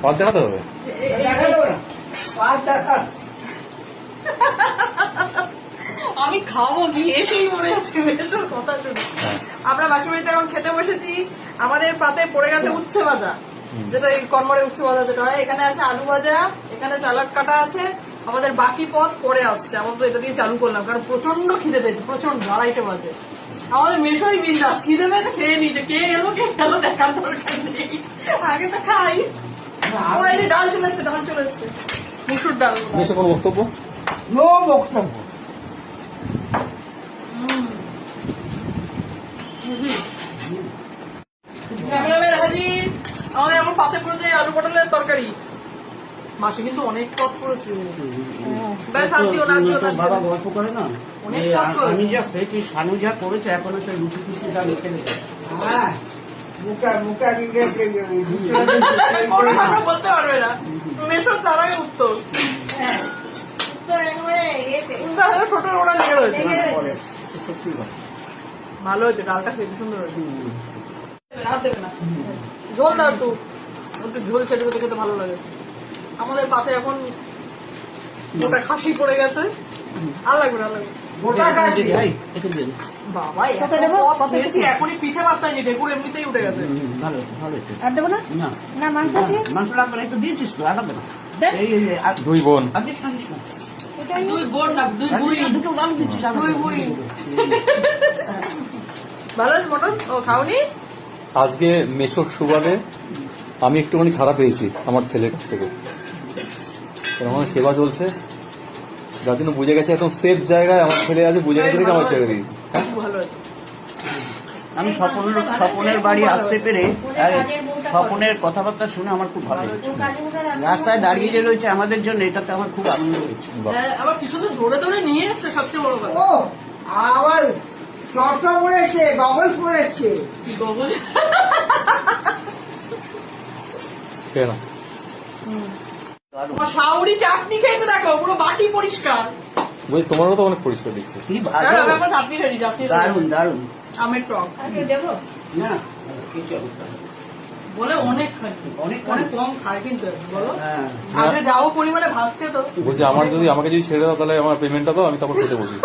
পাঁচ দেখাতে হবে। আমি খাবো কি এসেই মনে হচ্ছে মেশোর কথা শুনে। আমরা মাসির বাড়িতে এখন খেতে বসেছি, আমাদের পাতে পড়ে গেছে উচ্ছে ভাজা, যেটা এই কর্মরে উচ্ছে ভাজা যেটা হয়, এখানে আছে আলু ভাজা, এখানে স্যালাড কাটা আছে, আমাদের বাকি পথ পরে আসছে। আমরা তো এটা দিয়ে চালু করলাম কারণ প্রচন্ড খিদে পেয়েছে, প্রচন্ড 2:30 বাজে। আমাদের মেশোই বিন্দাস, খিদে পেয়েছে খেয়ে নিয়েছে, কে এলো দেখার দরকার নেই, আগে তো খাই। ও এই যে ডাল চলে এসছে, ডাল চলে এসছে, মুসুর ডাল। মেশো কোনো বক্তব্য? নো বক্তব্য। হাজির আমাদের এখন পাতে পড়েছে আলু পটলের তরকারি। মাসি কিন্তু অনেক টক করেছে, বেশ আর দিও না, দিও না। বাবা গল্প করে না, অনেক এই টক করেছে। আমি যা খেয়েছি, শানু যা করেছে, এখনো সেই লুচি টুচি যা লিখে রেখে। কোনো কথা বলতে পারবে না, মেশোর তার আগে উত্তর। ছোট ওরা লেগে রয়েছে, ভালো হয়েছে, ডালটা খেতে সুন্দর হয়েছে। হাত দেবে না, ঝোল দাও একটু, একটু ঝোল ছেড়ে দিতে খেতে ভালো লাগে। আমাদের পাতে এখন গোটা খাসি পড়ে গেছে, আর লাগবে না, লাগবে বাবা খেয়েছি, এখনই পিঠে মাত্রায়নি, ঢেকুর এমনিতেই উঠে গেছে। ভালো ভালো হয়েছে। আর দেবো না? না না মাংস দিয়ে মাংস লাগবে না, একটু দিয়েছিস তো, আর লাগবে না। এই দুই বোন। আদিস না, দিস না। দুই বোন না, দুই বুড়ি, দুটো আমি দিচ্ছি, দুই বুড়ি। ভালো আছে মটন? ও খাওনি? আজকে মেছোর সুবাদে আমি একটুখানি ছাড়া পেয়েছি আমার ছেলের কাছ থেকে, আমার সেবা চলছে, যার জন্য বুঝে গেছে একদম সেফ জায়গায় আমার ছেলে আছে, বুঝে গেছে দেখে আমার ছেড়ে দিয়েছি। ভালো আছে। আমি স্বপনের বাড়ি আসতে পেরে, আর স্বপনের কথাবার্তা শুনে আমার খুব ভালো হয়েছে। রাস্তায় দাঁড়িয়ে যে রয়েছে আমাদের জন্য, এটাতে আমার খুব আনন্দ হয়েছে। হ্যাঁ, আবার কি সুন্দর ধরে ধরে নিয়ে এসছে, সবচেয়ে বড় কথা। ও আবার চশমা পরে এসছে, গগলস পরে এসছে। গগল কেন তোমার শাউরি চাটনি খেতে দেখো, পুরো বাটি পরিষ্কার। বলছি তোমারও তো অনেক পরিষ্কার দেখছি। কি হ্যাঁ, ভালো, আমার চাটনি রেডি, চাটনি ready। দারুণ দারুণ। আমের টক দেবো না কিছু বলে অনেক খাই, অনেক অনেক কম খায় কিন্তু বলো। হ্যাঁ, আগে যাও পরিমাণে ভাত খেতো। বলছি আমাকে যদি ছেড়ে দাও তাহলে আমার পেমেন্টটা দাও, আমি তারপর খেতে বসি।